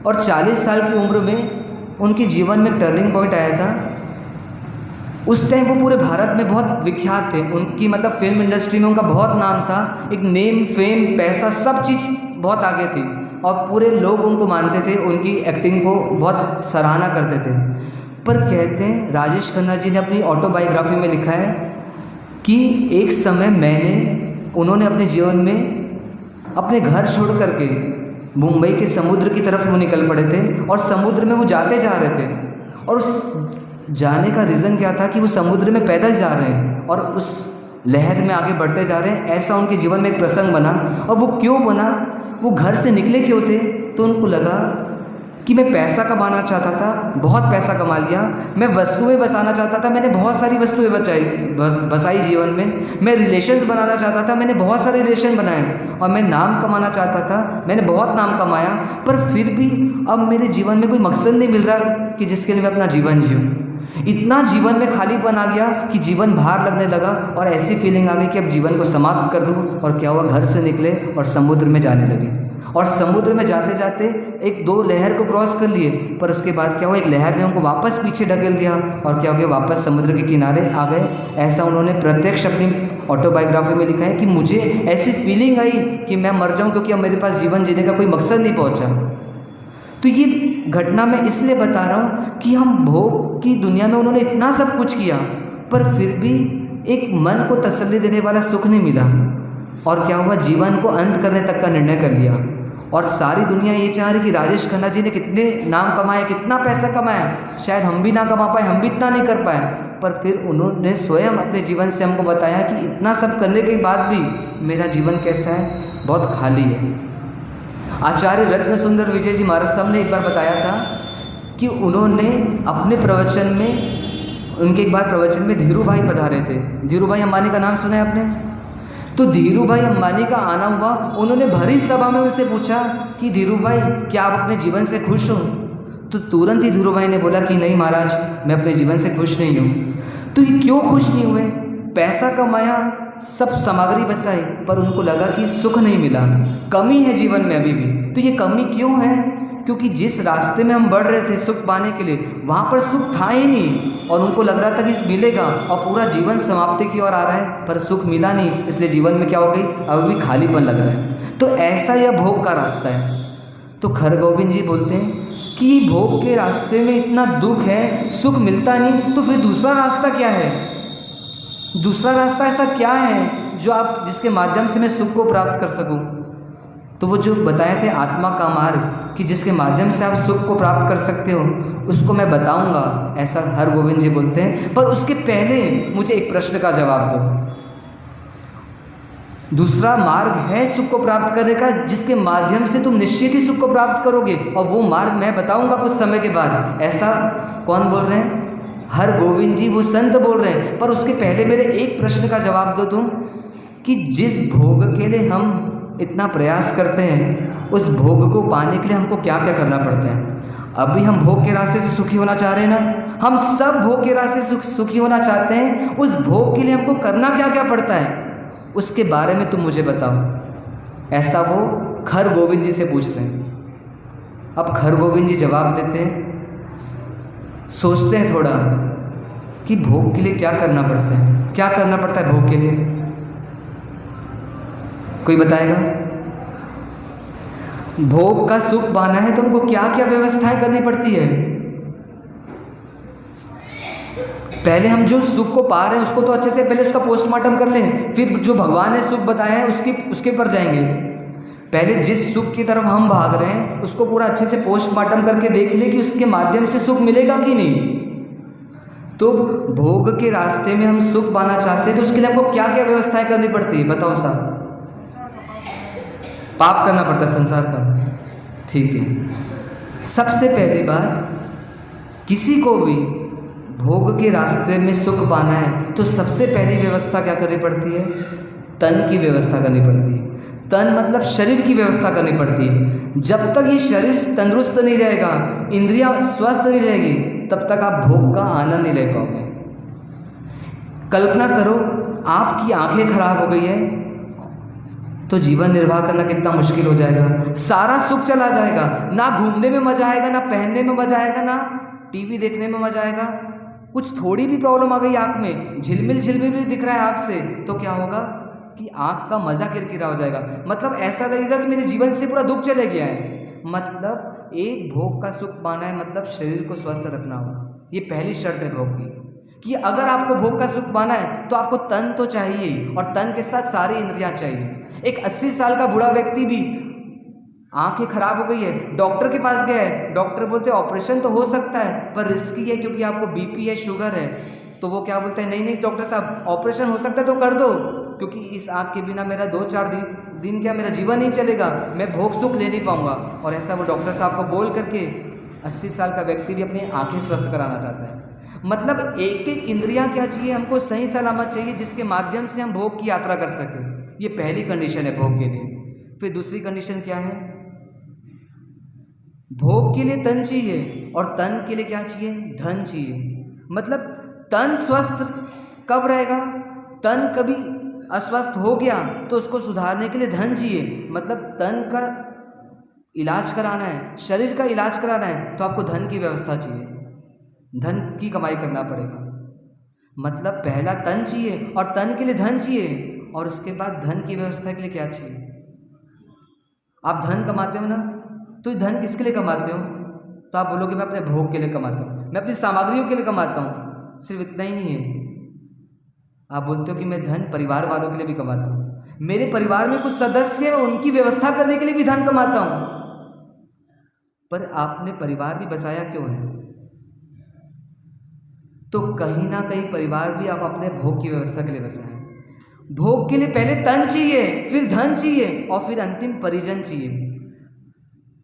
और 40 साल की उम्र में उनके जीवन में टर्निंग पॉइंट आया था। उस टाइम वो पूरे भारत में बहुत विख्यात थे, उनकी मतलब फिल्म इंडस्ट्री में उनका बहुत नाम था, एक नेम फेम पैसा सब चीज़ बहुत आगे थी और पूरे लोग उनको मानते थे, उनकी एक्टिंग को बहुत सराहना करते थे। पर कहते हैं राजेश खन्ना जी ने अपनी ऑटोबायोग्राफी में लिखा है कि एक समय उन्होंने अपने जीवन में अपने घर छोड़ करके मुंबई के समुद्र की तरफ वो निकल पड़े थे और समुद्र में वो जाते जा रहे थे। और उस जाने का रीज़न क्या था कि वो समुद्र में पैदल जा रहे हैं और उस लहर में आगे बढ़ते जा रहे हैं। ऐसा उनके जीवन में एक प्रसंग बना। और वो क्यों बना, वो घर से निकले क्यों थे, तो उनको लगा कि मैं पैसा कमाना चाहता था, बहुत पैसा कमा लिया। मैं वस्तुएं बसाना चाहता था, मैंने बहुत सारी वस्तुएं बसाई जीवन में। मैं रिलेशंस बनाना चाहता था, मैंने बहुत सारे रिलेशन बनाए। और मैं नाम कमाना चाहता था, मैंने बहुत नाम कमाया। पर फिर भी अब मेरे जीवन में कोई मकसद नहीं मिल रहा कि जिसके लिए मैं अपना जीवन जीऊँ। इतना जीवन में खालीपन आ गया कि जीवन भार लगने लगा और ऐसी फीलिंग आ गई कि अब जीवन को समाप्त कर दूँ। और क्या हुआ, घर से निकले और समुद्र में जाने लगे। और समुद्र में जाते जाते एक दो लहर को क्रॉस कर लिए, पर उसके बाद क्या हुआ, एक लहर ने उनको वापस पीछे ढकेल दिया और क्या हो गया, वापस समुद्र के किनारे आ गए। ऐसा उन्होंने प्रत्यक्ष अपनी ऑटोबायोग्राफी में लिखा है कि मुझे ऐसी फीलिंग आई कि मैं मर जाऊं, क्योंकि अब मेरे पास जीवन जीने का कोई मकसद नहीं पहुंचा। तो ये घटना मैं इसलिए बता रहा हूँ कि हम भोग की दुनिया में उन्होंने इतना सब कुछ किया, पर फिर भी एक मन को तसल्ली देने वाला सुख नहीं मिला। और क्या हुआ, जीवन को अंत करने तक का निर्णय कर लिया। और सारी दुनिया ये चाह रही कि राजेश खन्ना जी ने कितने नाम कमाए, कितना पैसा कमाया, शायद हम भी ना कमा पाए, हम भी इतना नहीं कर पाए। पर फिर उन्होंने स्वयं अपने जीवन से हमको बताया कि इतना सब करने के बाद भी मेरा जीवन कैसा है, बहुत खाली है। आचार्य रत्न सुंदर विजय जी महाराज साहब ने एक बार बताया था कि उन्होंने अपने प्रवचन में, उनके एक बार प्रवचन में धीरू भाई पधारे थे। धीरू भाई अंबानी का नाम सुना है आपने? तो धीरू भाई अंबानी का आना हुआ, उन्होंने भरी सभा में उनसे पूछा कि धीरू भाई क्या आप अपने जीवन से खुश हो? तो तुरंत ही धीरू भाई ने बोला कि नहीं महाराज, मैं अपने जीवन से खुश नहीं हूँ। तो ये क्यों खुश नहीं हुए? पैसा कमाया, सब सामग्री बसाई, पर उनको लगा कि सुख नहीं मिला, कमी है जीवन में अभी भी। तो ये कमी क्यों है? क्योंकि जिस रास्ते में हम बढ़ रहे थे सुख पाने के लिए, वहाँ पर सुख था ही नहीं। और उनको लग रहा था कि मिलेगा, और पूरा जीवन समाप्ति की ओर आ रहा है, पर सुख मिला नहीं। इसलिए जीवन में क्या हो गई, अब भी खालीपन लग रहा है। तो ऐसा यह भोग का रास्ता है। तो खरगोविंद जी बोलते हैं कि भोग के रास्ते में इतना दुख है, सुख मिलता नहीं, तो फिर दूसरा रास्ता क्या है? दूसरा रास्ता ऐसा क्या है जो आप, जिसके माध्यम से मैं सुख को प्राप्त कर सकूं? तो वो जो बताए थे आत्मा का मार्ग, कि जिसके माध्यम से आप सुख को प्राप्त कर सकते हो, उसको मैं बताऊंगा, ऐसा हरगोविंद जी बोलते हैं। पर उसके पहले मुझे एक प्रश्न का जवाब दो। दूसरा मार्ग है सुख को प्राप्त करने का, जिसके माध्यम से तुम निश्चित ही सुख को प्राप्त करोगे, और वो मार्ग मैं बताऊंगा कुछ समय के बाद। ऐसा कौन बोल रहे हैं? हरगोविंद जी, वो संत बोल रहे हैं। पर उसके पहले मेरे एक प्रश्न का जवाब दो तुम, कि जिस भोग के लिए हम इतना प्रयास करते हैं, उस भोग को पाने के लिए हमको क्या क्या करना पड़ता है? अभी हम भोग के रास्ते से सुखी होना चाह रहे हैं ना, हम सब भोग के रास्ते से सुखी होना चाहते हैं। उस भोग के लिए हमको करना क्या क्या पड़ता है, उसके बारे में तुम मुझे बताओ। ऐसा वो खरगोविंद जी से पूछ रहे हैं। अब खरगोविंद जी जवाब देते हैं, सोचते हैं थोड़ा कि भोग के लिए क्या करना पड़ता है, क्या करना पड़ता है भोग के लिए? कोई बताएगा? भोग का सुख पाना है तो हमको क्या क्या व्यवस्थाएं करनी पड़ती है? पहले हम जो सुख को पा रहे हैं उसको तो अच्छे से पहले उसका पोस्टमार्टम कर लें, फिर जो भगवान ने सुख बताया है उसके पर जाएंगे। पहले जिस सुख की तरफ हम भाग रहे हैं उसको पूरा अच्छे से पोस्टमार्टम करके देख ले कि उसके माध्यम से सुख मिलेगा कि नहीं। तो भोग के रास्ते में हम सुख पाना चाहते हैं तो उसके लिए हमको क्या क्या व्यवस्थाएं करनी पड़ती है, बताओ साहब? पाप करना पड़ता है संसार का, ठीक है। सबसे पहली बात, किसी को भी भोग के रास्ते में सुख पाना है तो सबसे पहली व्यवस्था क्या करनी पड़ती है? तन की व्यवस्था करनी पड़ती है। तन मतलब शरीर की व्यवस्था करनी पड़ती है। जब तक ये शरीर तंदुरुस्त नहीं रहेगा, इंद्रियां स्वस्थ नहीं रहेगी, तब तक आप भोग का आनंद नहीं ले पाओगे। कल्पना करो आपकी आंखें खराब हो गई है तो जीवन निर्वाह करना कितना मुश्किल हो जाएगा। सारा सुख चला जाएगा, ना घूमने में मजा आएगा, ना पहनने में मजा आएगा, ना टीवी देखने में मजा आएगा। कुछ थोड़ी भी प्रॉब्लम आ गई आँख में, झिलमिल झिलमिल भी दिख रहा है आँख से, तो क्या होगा कि आँख का मजा किरकिरा हो जाएगा। मतलब ऐसा लगेगा कि मेरे जीवन से पूरा दुख चले गया है। मतलब एक भोग का सुख पाना है, मतलब शरीर को स्वस्थ रखना होगा। ये पहली शर्त है भोग की, कि अगर आपको भोग का सुख पाना है तो आपको तन तो चाहिए ही, और तन के साथ सारी इंद्रियां चाहिए। एक 80 साल का बूढ़ा व्यक्ति भी, आंखें खराब हो गई है, डॉक्टर के पास गया है, डॉक्टर बोलते हैं ऑपरेशन तो हो सकता है पर रिस्की है क्योंकि आपको बीपी है, शुगर है। तो वो क्या बोलते हैं, नहीं नहीं डॉक्टर साहब ऑपरेशन हो सकता है तो कर दो, क्योंकि इस आँख के बिना मेरा 2-4 दिन क्या मेरा जीवन नहीं चलेगा, मैं भोग सुख ले नहीं पाऊंगा। और ऐसा वो डॉक्टर साहब को बोल करके 80 साल का व्यक्ति भी अपनी आंखें स्वस्थ कराना चाहता है। मतलब एक एक इंद्रियां क्या चाहिए हमको, सही सलामत चाहिए, जिसके माध्यम से हम भोग की यात्रा कर सकें। ये पहली कंडीशन है भोग के लिए। फिर दूसरी कंडीशन क्या है, भोग के लिए तन चाहिए और तन के लिए क्या चाहिए, धन चाहिए। मतलब तन स्वस्थ कब रहेगा, तन कभी अस्वस्थ हो गया तो उसको सुधारने के लिए धन चाहिए। मतलब तन का इलाज कराना है, शरीर का इलाज कराना है तो आपको धन की व्यवस्था चाहिए, धन की कमाई करना पड़ेगा। मतलब पहला तन चाहिए और तन के लिए धन चाहिए, और उसके बाद धन की व्यवस्था के लिए क्या चाहिए। आप धन कमाते हो ना, तो ये धन किसके लिए कमाते हो, तो आप बोलोगे मैं अपने भोग के लिए कमाता हूँ, मैं अपनी सामग्रियों के लिए कमाता हूँ। सिर्फ इतना ही नहीं है, आप बोलते हो कि मैं धन परिवार वालों के लिए भी कमाता हूँ, मेरे परिवार में कुछ सदस्य हैं उनकी व्यवस्था करने के लिए भी धन कमाता हूँ। पर आपने परिवार भी बसाया क्यों है, तो कहीं ना कहीं परिवार भी आप अपने भोग की व्यवस्था के लिए बसाए। भोग के लिए पहले तन चाहिए, फिर धन चाहिए, और फिर अंतिम परिजन चाहिए।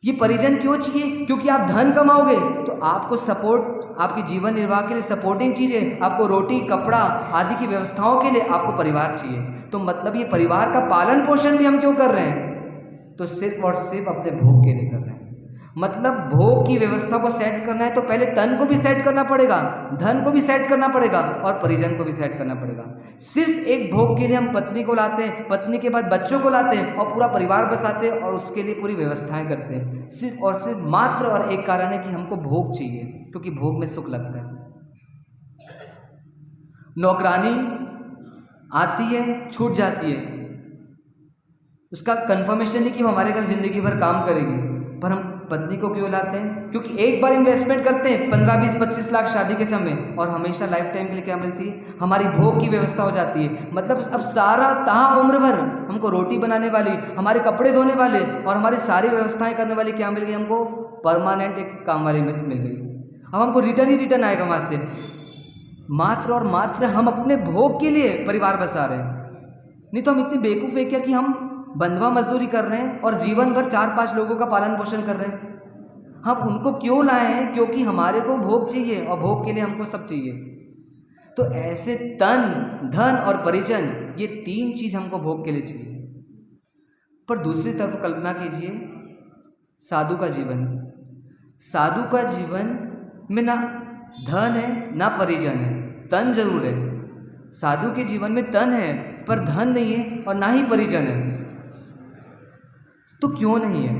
ये परिजन क्यों चाहिए, क्योंकि आप धन कमाओगे तो आपको सपोर्ट, आपकी जीवन निर्वाह के लिए सपोर्टिंग चीज़ें, आपको रोटी कपड़ा आदि की व्यवस्थाओं के लिए आपको परिवार चाहिए। तो मतलब ये परिवार का पालन पोषण भी हम क्यों कर रहे हैं, तो सिर्फ और सिर्फ अपने भोग के लिए कर रहे हैं। मतलब भोग की व्यवस्था को सेट करना है तो पहले तन को भी सेट करना पड़ेगा, धन को भी सेट करना पड़ेगा, और परिजन को भी सेट करना पड़ेगा। सिर्फ एक भोग के लिए हम पत्नी को लाते हैं, पत्नी के बाद बच्चों को लाते हैं और पूरा परिवार बसाते हैं और उसके लिए पूरी व्यवस्थाएं करते हैं, सिर्फ और सिर्फ मात्र और एक कारण है कि हमको भोग चाहिए, क्योंकि भोग में सुख लगता है। नौकरानी आती है छूट जाती है, उसका कंफर्मेशन नहीं कि वो हमारे घर जिंदगी भर काम करेगी, पर हम पत्नी को क्यों लाते हैं, क्योंकि एक बार इन्वेस्टमेंट करते हैं 15, 20, 25 लाख शादी के समय, और हमेशा लाइफ टाइम के लिए क्या मिलती है, हमारी भोग की व्यवस्था हो जाती है। मतलब अब सारा ताहा उम्र भर हमको रोटी बनाने वाली, हमारे कपड़े धोने वाले और हमारी सारी व्यवस्थाएं करने वाली क्या मिल गई, हमको परमानेंट एक काम वाली मिल गई। अब हमको रिटर्न ही रिटर्न आएगा वहाँ से। मात्र और मात्र हम अपने भोग के लिए परिवार बसा रहे हैं, नहीं तो हम इतने बेवकूफ़ है क्या कि हम बंधुआ मजदूरी कर रहे हैं और जीवन भर 4-5 लोगों का पालन पोषण कर रहे हैं। हम उनको क्यों लाए हैं, क्योंकि हमारे को भोग चाहिए और भोग के लिए हमको सब चाहिए। तो ऐसे तन धन और परिजन, ये 3 चीज हमको भोग के लिए चाहिए। पर दूसरी तरफ कल्पना कीजिए साधु का जीवन, साधु का जीवन में ना धन है ना परिजन है, तन जरूर है। साधु के जीवन में तन है पर धन नहीं है और ना ही परिजन है। तो क्यों नहीं है?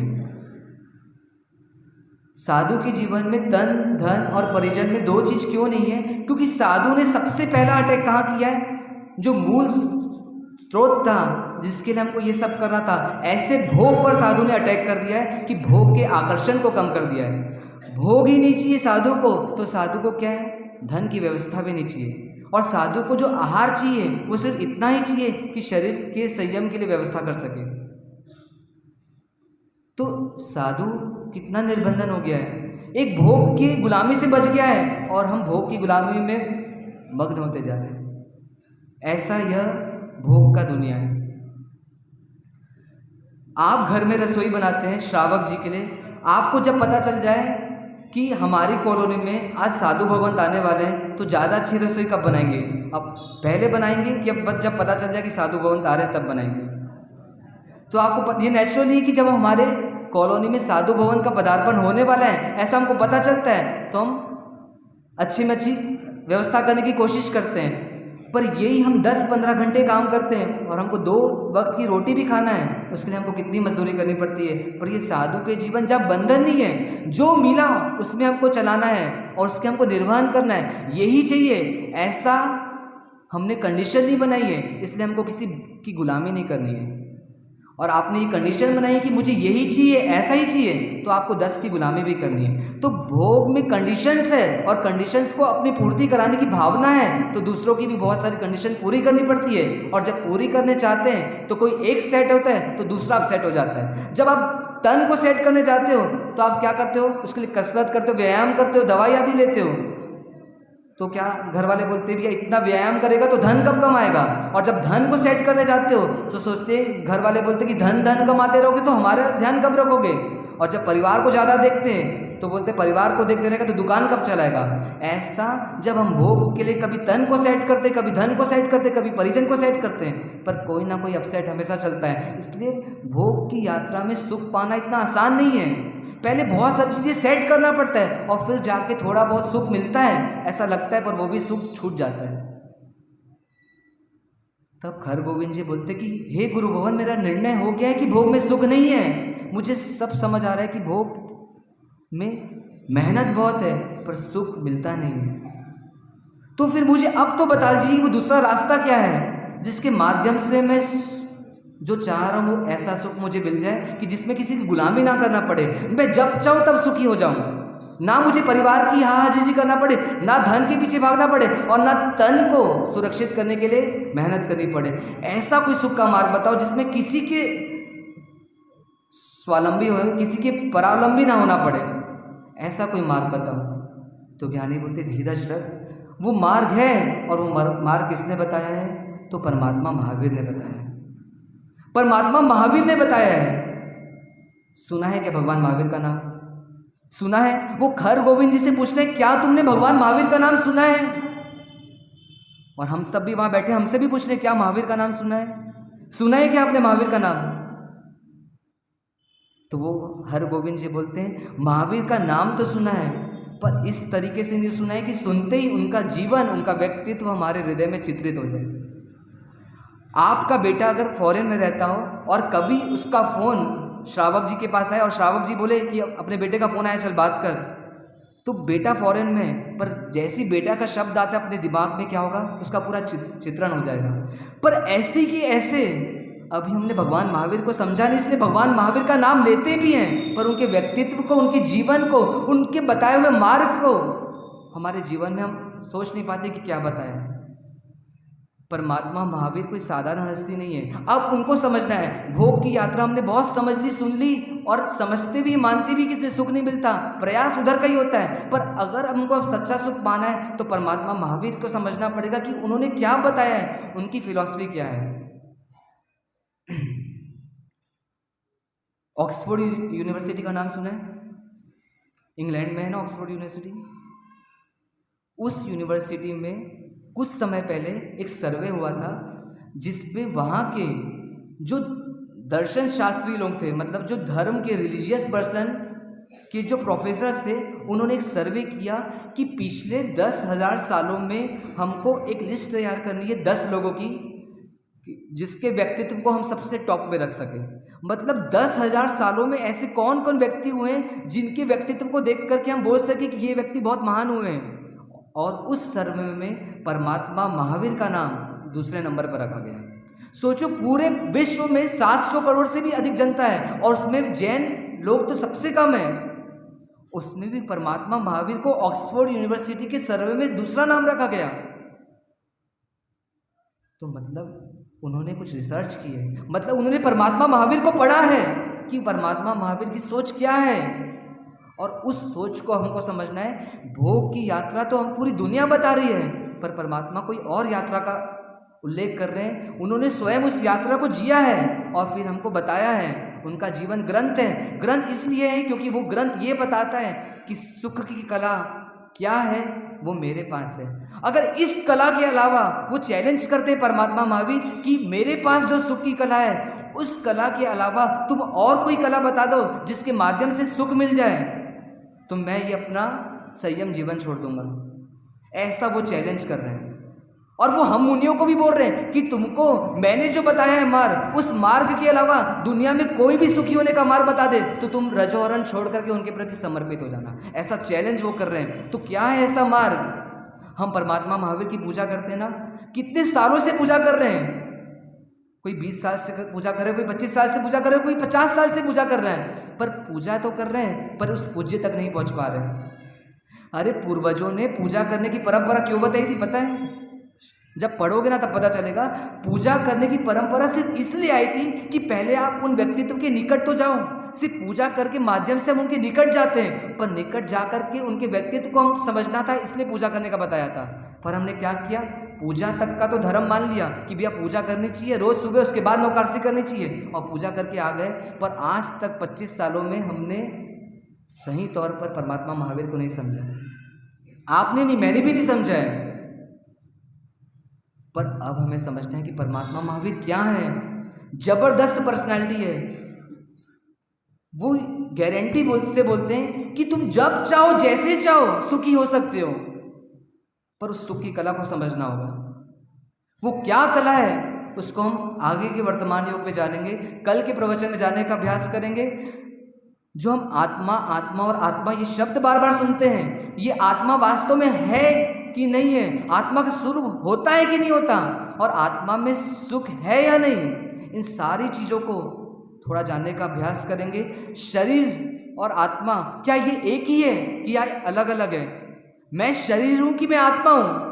साधु के जीवन में तन धन और परिजन में 2 चीज क्यों नहीं है? क्योंकि साधु ने सबसे पहला अटैक कहाँ किया है? जो मूल स्रोत था जिसके लिए हमको ये सब करना था, ऐसे भोग पर साधु ने अटैक कर दिया है कि भोग के आकर्षण को कम कर दिया है। भोग ही नहीं चाहिए साधु को, तो साधु को क्या है? धन की व्यवस्था भी नहीं चाहिए। और साधु को जो आहार चाहिए वो सिर्फ इतना ही चाहिए कि शरीर के संयम के लिए व्यवस्था कर सके। तो साधु कितना निर्बंधन हो गया है, एक भोग की गुलामी से बच गया है और हम भोग की गुलामी में मग्न होते जा रहे हैं। ऐसा यह भोग का दुनिया है। आप घर में रसोई बनाते हैं श्रावक जी के लिए, आपको जब पता चल जाए कि हमारी कॉलोनी में आज साधु भगवंत आने वाले हैं तो ज़्यादा अच्छी रसोई कब बनाएंगे? अब पहले बनाएंगे कि अब जब पता चल जाए कि साधु भगवंत आ रहे हैं तब बनाएंगे? तो आपको ये नेचुरली है कि जब हमारे कॉलोनी में साधु भवन का पदार्पण होने वाला है, ऐसा हमको पता चलता है, तो हम अच्छी में अच्छी व्यवस्था करने की कोशिश करते हैं। पर यही हम 10-15 घंटे काम करते हैं और हमको 2 वक्त की रोटी भी खाना है, उसके लिए हमको कितनी मजदूरी करनी पड़ती है। पर ये साधु के जीवन जब बंधन नहीं है, जो मिला उसमें हमको चलाना है और उसके हमको निर्वहन करना है, यही चाहिए। ऐसा हमने कंडीशन नहीं बनाई है, इसलिए हमको किसी की गुलामी नहीं करनी है। और आपने ये कंडीशन बनाई है कि मुझे यही चाहिए, ऐसा ही चाहिए, तो आपको 10 की गुलामी भी करनी है। तो भोग में कंडीशंस है और कंडीशंस को अपनी पूर्ति कराने की भावना है, तो दूसरों की भी बहुत सारी कंडीशन पूरी करनी पड़ती है। और जब पूरी करने चाहते हैं तो कोई एक सेट होता है तो दूसरा अपसेट हो जाता है। जब आप तन को सेट करने जाते हो तो आप क्या करते हो? उसके लिए कसरत करते हो, व्यायाम करते हो, दवाई आदि लेते हो। तो क्या घर वाले बोलते भैया इतना व्यायाम करेगा तो धन कब कमाएगा? और जब धन को सेट करने जाते हो तो सोचते घर वाले बोलते कि धन कमाते रहोगे तो हमारा ध्यान कब रखोगे? और जब परिवार को ज़्यादा देखते हैं तो बोलते परिवार को देखते रहेगा तो दुकान कब चलाएगा। ऐसा जब हम भोग के लिए कभी तन को सेट करते, कभी धन को सेट करते, कभी परिजन को सेट करते हैं, पर कोई ना कोई अपसेट हमेशा चलता है। इसलिए भोग की यात्रा में सुख पाना इतना आसान नहीं है। पहले बहुत सारी चीज़ें सेट करना पड़ता है और फिर जाके थोड़ा बहुत सुख मिलता है, ऐसा लगता है, पर वो भी सुख छूट जाता है। तब खर गोविंद जी बोलते कि हे गुरु भवन, मेरा निर्णय हो गया है कि भोग में सुख नहीं है। मुझे सब समझ आ रहा है कि भोग में मेहनत बहुत है पर सुख मिलता नहीं है। तो फिर मुझे अब तो बता दीजिए वो दूसरा रास्ता क्या है जिसके माध्यम से मैं जो चाह रहा हूँ ऐसा सुख मुझे मिल जाए कि जिसमें किसी की गुलामी ना करना पड़े, मैं जब चाहूँ तब सुखी हो जाऊँ, ना मुझे परिवार की हाहाजी करना पड़े, ना धन के पीछे भागना पड़े और ना तन को सुरक्षित करने के लिए मेहनत करनी पड़े। ऐसा कोई सुख का मार्ग बताओ जिसमें किसी के स्वावलंबी हो, किसी के परावलंबी ना होना पड़े, ऐसा कोई मार्ग बताओ। तो ज्ञानी बोलते धीरज रख, वो मार्ग है। और वो मार्ग किसने बताया है? तो परमात्मा महावीर ने बताया है। परमात्मा महावीर ने बताया है। सुना है क्या भगवान महावीर का नाम? सुना है? वो खर गोविंद जी से पूछते हैं क्या तुमने भगवान महावीर का नाम सुना है? और हम सब भी वहां बैठे हमसे भी पूछ रहे क्या महावीर का नाम सुना है? सुना है क्या आपने महावीर का नाम? तो वो हर गोविंद जी बोलते हैं महावीर का नाम तो सुना है पर इस तरीके से नहीं सुना है कि सुनते ही उनका जीवन, उनका व्यक्तित्व हमारे हृदय में चित्रित हो जाए। आपका बेटा अगर फॉरेन में रहता हो और कभी उसका फ़ोन श्रावक जी के पास आए और श्रावक जी बोले कि अपने बेटे का फ़ोन आया चल बात कर, तो बेटा फॉरेन में, पर जैसी बेटा का शब्द आता है अपने दिमाग में क्या होगा, उसका पूरा चित्रण हो जाएगा। पर ऐसे कि ऐसे अभी हमने भगवान महावीर को समझा नहीं, इसलिए भगवान महावीर का नाम लेते भी हैं पर उनके व्यक्तित्व को, उनके जीवन को, उनके बताए हुए मार्ग को हमारे जीवन में हम सोच नहीं पाते कि क्या बताया है। परमात्मा महावीर कोई साधारण हस्ती नहीं है। अब उनको समझना है। भोग की यात्रा हमने बहुत समझ ली, सुन ली और समझते भी, मानते भी कि इसमें सुख नहीं मिलता, प्रयास उधर का ही होता है। पर अगर हमको अब सच्चा सुख पाना है तो परमात्मा महावीर को समझना पड़ेगा कि उन्होंने क्या बताया है, उनकी फिलॉसफी क्या है। ऑक्सफोर्ड यूनिवर्सिटी का नाम सुना है? इंग्लैंड में है ना ऑक्सफोर्ड यूनिवर्सिटी। उस यूनिवर्सिटी में कुछ समय पहले एक सर्वे हुआ था जिसपे वहाँ के जो दर्शन शास्त्री लोग थे, मतलब जो धर्म के रिलीजियस पर्सन के जो प्रोफेसर्स थे, उन्होंने एक सर्वे किया कि पिछले 10,000 सालों में हमको एक लिस्ट तैयार करनी है 10 लोगों की जिसके व्यक्तित्व को हम सबसे टॉप पे रख सकें। मतलब 10,000 सालों में ऐसे कौन कौन व्यक्ति हुए हैं जिनके व्यक्तित्व को देख करके हम बोल सके कि ये व्यक्ति बहुत महान हुए हैं। और उस सर्वे में परमात्मा महावीर का नाम दूसरे नंबर पर रखा गया। सोचो पूरे विश्व में 700 करोड़ से भी अधिक जनता है और उसमें जैन लोग तो सबसे कम है, उसमें भी परमात्मा महावीर को ऑक्सफोर्ड यूनिवर्सिटी के सर्वे में दूसरा नाम रखा गया। तो मतलब उन्होंने कुछ रिसर्च की है, मतलब उन्होंने परमात्मा महावीर को पढ़ा है कि परमात्मा महावीर की सोच क्या है और उस सोच को हमको समझना है। भोग की यात्रा तो हम पूरी दुनिया बता रही है पर परमात्मा कोई और यात्रा का उल्लेख कर रहे हैं। उन्होंने स्वयं उस यात्रा को जिया है और फिर हमको बताया है। उनका जीवन ग्रंथ है। ग्रंथ इसलिए है क्योंकि वो ग्रंथ ये बताता है कि सुख की कला क्या है, वो मेरे पास है। अगर इस कला के अलावा वो चैलेंज करते हैं परमात्मा महावीर कि मेरे पास जो सुख की कला है उस कला के अलावा तुम और कोई कला बता दो जिसके माध्यम से सुख मिल जाए, तो मैं ये अपना संयम जीवन छोड़ दूंगा। ऐसा वो चैलेंज कर रहे हैं। और वो हम मुनियों को भी बोल रहे हैं कि तुमको मैंने जो बताया है मार्ग, उस मार्ग के अलावा दुनिया में कोई भी सुखी होने का मार्ग बता दे तो तुम रजोहरण छोड़ करके उनके प्रति समर्पित हो जाना। ऐसा चैलेंज वो कर रहे हैं। तो क्या है ऐसा मार्ग? हम परमात्मा महावीर की पूजा करते हैं ना, कितने सालों से पूजा कर रहे हैं। कोई 20 साल से पूजा कर रहे हैं, कोई 25 साल से पूजा कर रहे हैं, कोई 50 साल से पूजा कर रहे हैं, पर पूजा तो कर रहे हैं पर उस पूज्य तक नहीं पहुंच पा रहे। अरे पूर्वजों ने पूजा करने की परंपरा क्यों बताई थी पता है? जब पढ़ोगे ना तब पता चलेगा। पूजा करने की परंपरा सिर्फ इसलिए आई थी कि पहले आप उन व्यक्तित्व के निकट तो जाओ। सिर्फ पूजा करके माध्यम से हम उनके निकट जाते हैं, पर निकट जा करके उनके व्यक्तित्व को हम समझना था, इसलिए पूजा करने का बताया था। पर हमने क्या किया, पूजा तक का तो धर्म मान लिया कि भैया पूजा करनी चाहिए रोज सुबह, उसके बाद नौकारसी करनी चाहिए और पूजा करके आ गए। पर आज तक 25 सालों में हमने सही तौर पर परमात्मा महावीर को नहीं समझा। आपने नहीं, मैंने भी नहीं समझा है। पर अब हमें समझना है कि परमात्मा महावीर क्या है। जबरदस्त पर्सनालिटी है। वो गारंटी से बोलते हैं कि तुम जब चाहो जैसे चाहो सुखी हो सकते हो, पर उस सुख की कला को समझना होगा। वो क्या कला है उसको हम आगे के वर्तमान योग में जानेंगे, कल के प्रवचन में जानने का अभ्यास करेंगे। जो हम आत्मा आत्मा और आत्मा ये शब्द बार बार सुनते हैं, ये आत्मा वास्तव में है कि नहीं है, आत्मा का स्वरूप होता है कि नहीं होता, और आत्मा में सुख है या नहीं, इन सारी चीजों को थोड़ा जानने का अभ्यास करेंगे। शरीर और आत्मा क्या ये एक ही है कि या अलग अलग है? मैं शरीर हूं कि मैं आत्मा हूं?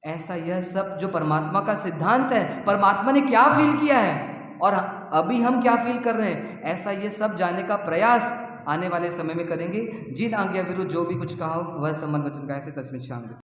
ऐसा यह सब जो परमात्मा का सिद्धांत है, परमात्मा ने क्या फील किया है और अभी हम क्या फील कर रहे हैं, ऐसा ये सब जानने का प्रयास आने वाले समय में करेंगे। जिन आज्ञा विरुद्ध जो भी कुछ कहा हो वह संबंध वचन का ऐसे तस्वीर शामिल।